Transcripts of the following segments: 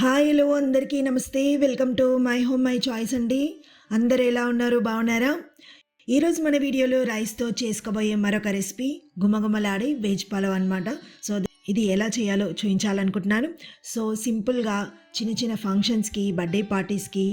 Hi hello అందరికీ నమస్తే. Welcome to my home my choice అండి. అందరు ఎలా ఉన్నారు, బాగున్నారా? ఈరోజు మన వీడియోలో రైస్తో చేసుకోబోయే మరొక రెసిపీ గుమగుమలాడే వెజ్ పలావ్ అనమాట. సో ఇది ఎలా చేయాలో చూపించాలనుకుంటున్నాను. సో సింపుల్గా చిన్న చిన్న ఫంక్షన్స్కి, బర్త్డే పార్టీస్కి,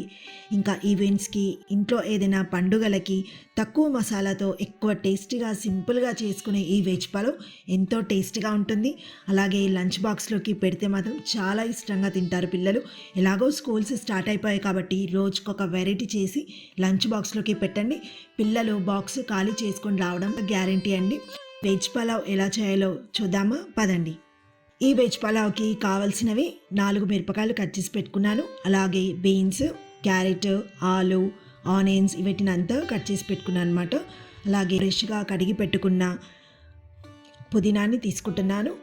ఇంకా ఈవెంట్స్కి, ఇంట్లో ఏదైనా పండుగలకి తక్కువ మసాలాతో ఎక్కువ టేస్టీగా సింపుల్గా చేసుకునే ఈ వెజ్ పలావ్ ఎంతో టేస్టీగా ఉంటుంది. అలాగే లంచ్ బాక్స్లోకి పెడితే మాత్రం చాలా ఇష్టంగా తింటారు పిల్లలు. ఎలాగో స్కూల్స్ స్టార్ట్ అయిపోయాయి కాబట్టి రోజుకొక వెరైటీ చేసి లంచ్ బాక్స్లోకి పెట్టండి. పిల్లలు బాక్స్ ఖాళీ చేసుకొని రావడం గ్యారంటీ అండి. వెజ్ పలావ్ ఎలా చేయాలో చూద్దామా, పదండి. ఈ వెజ్ పలావ్కి కావాల్సినవి 4 మిరపకాయలు కట్ చేసి పెట్టుకున్నాను. అలాగే బీన్స్, క్యారెట్, ఆలు, ఆనియన్స్ వీటినంతా కట్ చేసి పెట్టుకున్నాను అనమాట. అలాగే ఫ్రెష్గా కడిగి పెట్టుకున్న పుదీనాన్ని తీసుకుంటున్నాను.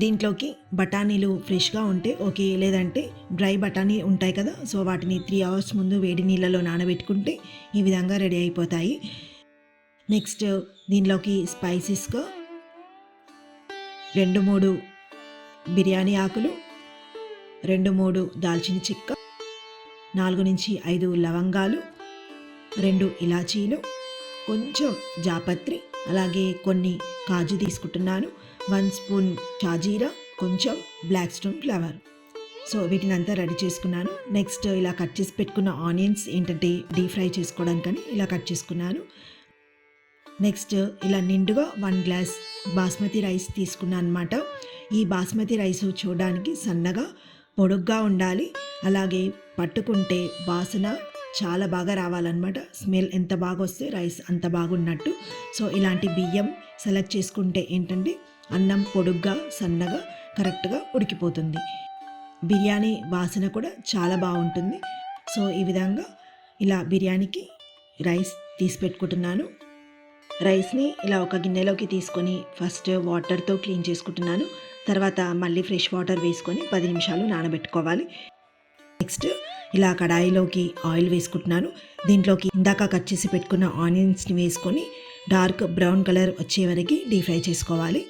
దీంట్లోకి బఠానీలు ఫ్రెష్గా ఉంటే ఓకే, లేదంటే డ్రై బఠానీ ఉంటాయి కదా, సో వాటిని 3 అవర్స్ ముందు వేడి నీళ్ళలో నానబెట్టుకుంటే ఈ విధంగా రెడీ అయిపోతాయి. నెక్స్ట్ దీనిలోకి స్పైసెస్గా 2-3 బిర్యానీ ఆకులు, 2-3 దాల్చిన చెక్క, 4-5 లవంగాలు, 2 ఇలాచీలు, కొంచెం జాపత్రి, అలాగే కొన్ని కాజు తీసుకుంటున్నాను, 1 స్పూన్ షాజీరా, కొంచెం బ్లాక్ స్టోన్ ఫ్లవర్. సో వీటిని అంతా రెడీ చేసుకున్నాను. నెక్స్ట్ ఇలా కట్ చేసి పెట్టుకున్న ఆనియన్స్ ఏంటంటే డీప్ ఫ్రై చేసుకోవడానికని ఇలా కట్ చేసుకున్నాను. నెక్స్ట్ ఇలా నిండుగా 1 గ్లాస్ బాస్మతి రైస్ తీసుకున్నాను అనమాట. ఈ బాస్మతి రైస్ చూడడానికి సన్నగా పొడుగ్గా ఉండాలి. అలాగే పట్టుకుంటే వాసన చాలా బాగా రావాలన్నమాట. స్మెల్ ఎంత బాగా వస్తే రైస్ అంత బాగున్నట్టు. సో ఇలాంటి బియ్యం సెలెక్ట్ చేసుకుంటే ఏంటంటే అన్నం పొడుగ్గా సన్నగా కరెక్ట్గా ఉడికిపోతుంది. బిర్యానీ వాసన కూడా చాలా బాగుంటుంది. సో ఈ విధంగా ఇలా బిర్యానీకి రైస్ తీసి పెట్టుకుంటున్నాను. రైస్ని ఇలా ఒక గిన్నెలోకి తీసుకొని ఫస్ట్ వాటర్తో క్లీన్ చేసుకుంటున్నాను. తర్వాత మళ్ళీ ఫ్రెష్ వాటర్ వేసుకొని 10 నిమిషాలు నానబెట్టుకోవాలి. నెక్స్ట్ ఇలా కడాయిలోకి ఆయిల్ వేసుకుంటున్నాను. దీంట్లోకి ఇందాక కట్ చేసి పెట్టుకున్న ఆనియన్స్ని వేసుకొని డార్క్ బ్రౌన్ కలర్ వచ్చే వరకు డీప్ ఫ్రై చేసుకోవాలి.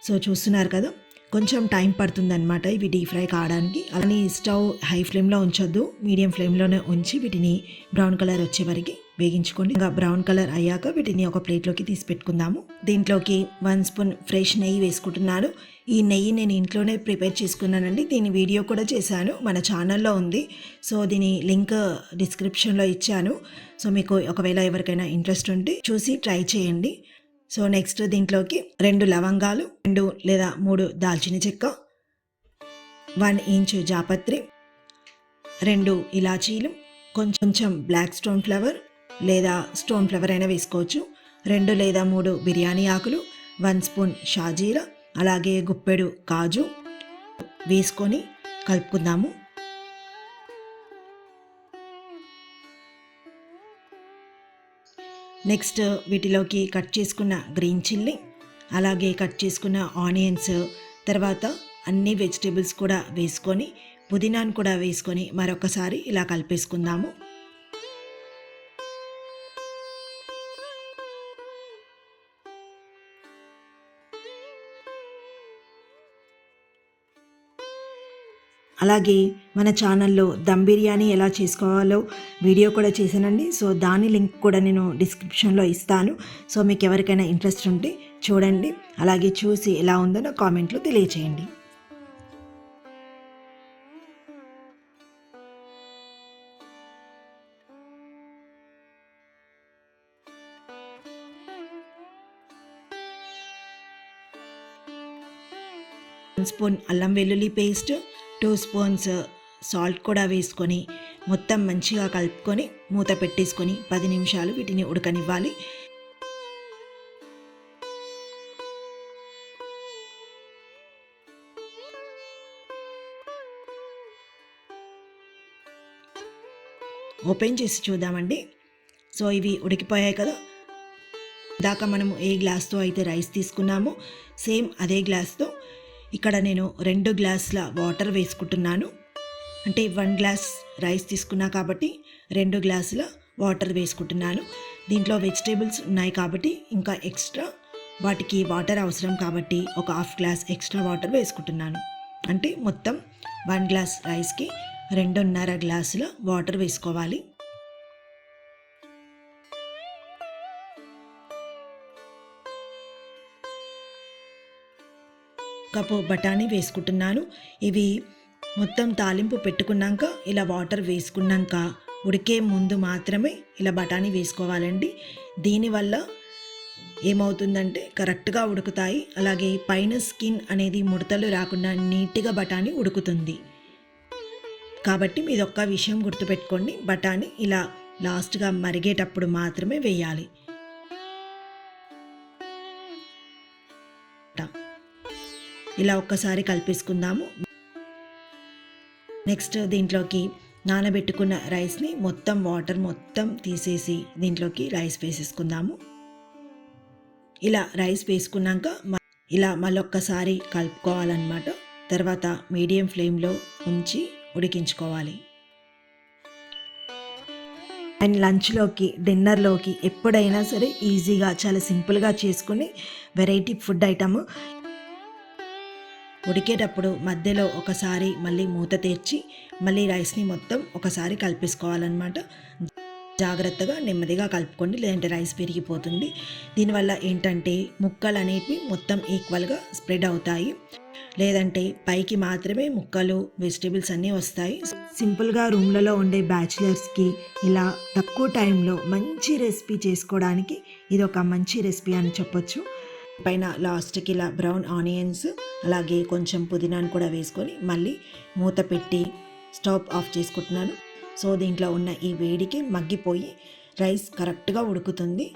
సో చూస్తున్నారు కదా, కొంచెం టైం పడుతుందన్నమాట ఇవి డీప్ ఫ్రై కావడానికి. అలానే స్టవ్ హై ఫ్లేమ్లో ఉంచొద్దు, మీడియం ఫ్లేమ్లోనే ఉంచి వీటిని బ్రౌన్ కలర్ వచ్చే వరకు వేగించుకోండి. ఇంకా బ్రౌన్ కలర్ అయ్యాక వీటిని ఒక ప్లేట్లోకి తీసి పెట్టుకుందాము. దీంట్లోకి 1 స్పూన్ ఫ్రెష్ నెయ్యి వేసుకుంటున్నాను. ఈ నెయ్యి నేను ఇంట్లోనే ప్రిపేర్ చేసుకున్నానండి. దీని వీడియో కూడా చేశాను, మన ఛానల్లో ఉంది. సో దీని లింక్ డిస్క్రిప్షన్లో ఇచ్చాను. సో మీకు ఒకవేళ ఎవరికైనా ఇంట్రెస్ట్ ఉంటే చూసి ట్రై చేయండి. సో నెక్స్ట్ దీంట్లోకి 2 లవంగాలు, 2 లేదా 3 దాల్చిన చెక్క, 1 ఇంచు జాపత్రి, 2 ఇలాచీలు, కొంచెం బ్లాక్ స్టోన్ ఫ్లవర్ లేదా స్టోన్ ఫ్లవర్ అయినా వేసుకోవచ్చు, 2 లేదా 3 బిర్యానీ ఆకులు, 1 స్పూన్ షాజీరా, అలాగే గుప్పెడు కాజు వేసుకొని కలుపుకుందాము. నెక్స్ట్ వీటిలోకి కట్ చేసుకున్న గ్రీన్ చిల్లీ, అలాగే కట్ చేసుకున్న ఆనియన్స్, తర్వాత అన్ని వెజిటేబుల్స్ కూడా వేసుకొని పుదీనాను కూడా వేసుకొని మరొకసారి ఇలా కలిపేసుకుందాము. అలాగే మన ఛానల్లో దమ్ బిర్యానీ ఎలా చేసుకోవాలో వీడియో కూడా చేశానండి. సో దాని లింక్ కూడా నేను డిస్క్రిప్షన్లో ఇస్తాను. సో మీకు ఎవరికైనా ఇంట్రెస్ట్ ఉంటే చూడండి, అలాగే చూసి ఎలా ఉందో నా కామెంట్లో తెలియచేయండి. స్పూన్ అల్లం వెల్లుల్లి పేస్ట్, 2 స్పూన్స్ సాల్ట్ కూడా వేసుకొని మొత్తం మంచిగా కలుపుకొని మూత పెట్టేసుకొని 10 నిమిషాలు వీటిని ఉడకనివ్వాలి. ఓపెన్ చేసి చూద్దామండి. సో ఇవి ఉడికిపోయాయి కదా. ఇందాక మనము ఏ గ్లాస్తో అయితే రైస్ తీసుకున్నామో సేమ్ అదే గ్లాస్తో ఇక్కడ నేను 2 గ్లాసుల వాటర్ వేసుకుంటున్నాను. అంటే 1 గ్లాస్ రైస్ తీసుకున్నా కాబట్టి 2 గ్లాసుల వాటర్ వేసుకుంటున్నాను. దీంట్లో వెజిటేబుల్స్ ఉన్నాయి కాబట్టి ఇంకా ఎక్స్ట్రా వాటికి వాటర్ అవసరం కాబట్టి ఒక 1/2 గ్లాస్ ఎక్స్ట్రా వాటర్ వేసుకుంటున్నాను. అంటే మొత్తం 1 గ్లాస్ రైస్కి 2.5 గ్లాసుల వాటర్ వేసుకోవాలి. కప్పు బఠానీ వేసుకుంటున్నాను. ఇవి మొత్తం తాలింపు పెట్టుకున్నాక ఇలా వాటర్ వేసుకున్నాక ఉడికే ముందు మాత్రమే ఇలా బఠానీ వేసుకోవాలండి. దీనివల్ల ఏమవుతుందంటే కరెక్ట్గా ఉడుకుతాయి. అలాగే పైన స్కిన్ అనేది ముడతలు రాకుండా నీట్గా బఠానీ ఉడుకుతుంది. కాబట్టి మీరు ఒక్క విషయం గుర్తుపెట్టుకోండి, బఠానీ ఇలా లాస్ట్గా మరిగేటప్పుడు మాత్రమే వేయాలి. ఇలా ఒక్కసారి కలిపేసుకుందాము. నెక్స్ట్ దీంట్లోకి నానబెట్టుకున్న రైస్ని మొత్తం వాటర్ మొత్తం తీసేసి దీంట్లోకి రైస్ వేసేసుకుందాము. ఇలా రైస్ వేసుకున్నాక ఇలా మళ్ళొక్కసారి కలుపుకోవాలన్నమాట. తర్వాత మీడియం ఫ్లేమ్లో ఉంచి ఉడికించుకోవాలి. అండ్ లంచ్లోకి డిన్నర్లోకి ఎప్పుడైనా సరే ఈజీగా చాలా సింపుల్గా చేసుకుని వెరైటీ ఫుడ్ ఐటమ్. ఉడికేటప్పుడు మధ్యలో ఒకసారి మళ్ళీ మూత తెరిచి మళ్ళీ రైస్ని మొత్తం ఒకసారి కలిపేసుకోవాలన్నమాట. జాగ్రత్తగా నెమ్మదిగా కలుపుకోండి, లేదంటే రైస్ విరిగిపోతుంది. దీనివల్ల ఏంటంటే ముక్కలు అనేవి మొత్తం ఈక్వల్గా స్ప్రెడ్ అవుతాయి, లేదంటే పైకి మాత్రమే ముక్కలు వెజిటేబుల్స్ అన్నీ వస్తాయి. సింపుల్గా రూమ్లలో ఉండే బ్యాచిలర్స్కి ఇలా తక్కువ టైంలో మంచి రెసిపీ చేసుకోవడానికి ఇది ఒక మంచి రెసిపీ అని చెప్పొచ్చు. పైన లాస్ట్కి ఇలా బ్రౌన్ ఆనియన్స్ అలాగే కొంచెం పుదీనాను కూడా వేసుకొని మళ్ళీ మూత పెట్టి స్టవ్ ఆఫ్ చేసుకుంటున్నాను. సో దీంట్లో ఉన్న ఈ వేడికి మగ్గిపోయి రైస్ కరెక్ట్గా ఉడుకుతుంది.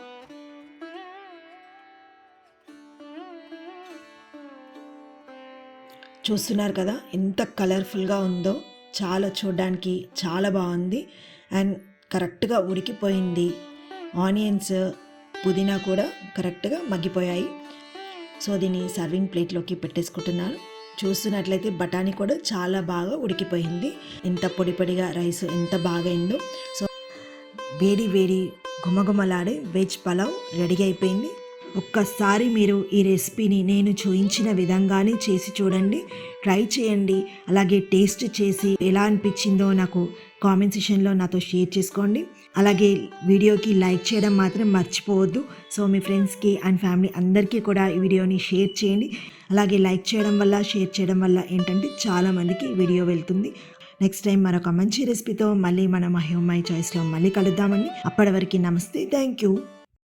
చూస్తున్నారు కదా ఎంత కలర్ఫుల్గా ఉందో, చాలా చూడడానికి చాలా బాగుంది అండ్ కరెక్ట్గా ఉడికిపోయింది. ఆనియన్స్ పుదీనా కూడా కరెక్ట్గా మగ్గిపోయాయి. సో దీన్ని సర్వింగ్ ప్లేట్లోకి పెట్టేసుకుంటున్నాను. చూస్తున్నట్లయితే బఠానీ కూడా చాలా బాగా ఉడికిపోయింది. ఎంత పొడి పొడిగా రైస్ ఎంత బాగా అయిందో. సో వేడి వేడి గుమగుమలాడే వెజ్ పలావ్ రెడీ అయిపోయింది. ఒక్కసారి మీరు ఈ రెసిపీని నేను చూపించిన విధంగానే చేసి చూడండి, ట్రై చేయండి. అలాగే టేస్ట్ చేసి ఎలా అనిపించిందో నాకు కామెంట్ సెక్షన్లో నాతో షేర్ చేసుకోండి. అలాగే వీడియోకి లైక్ చేయడం మాత్రం మర్చిపోవద్దు. సో మీ ఫ్రెండ్స్కి అండ్ ఫ్యామిలీ అందరికీ కూడా ఈ వీడియోని షేర్ చేయండి. అలాగే లైక్ చేయడం వల్ల షేర్ చేయడం వల్ల ఏంటంటే చాలామందికి వీడియో వెళ్తుంది. నెక్స్ట్ టైం మరొక మంచి రెసిపీతో మళ్ళీ మనం మై చాయిస్లో మళ్ళీ కలుద్దామండి. అప్పటి వరకు నమస్తే, థ్యాంక్ యూ.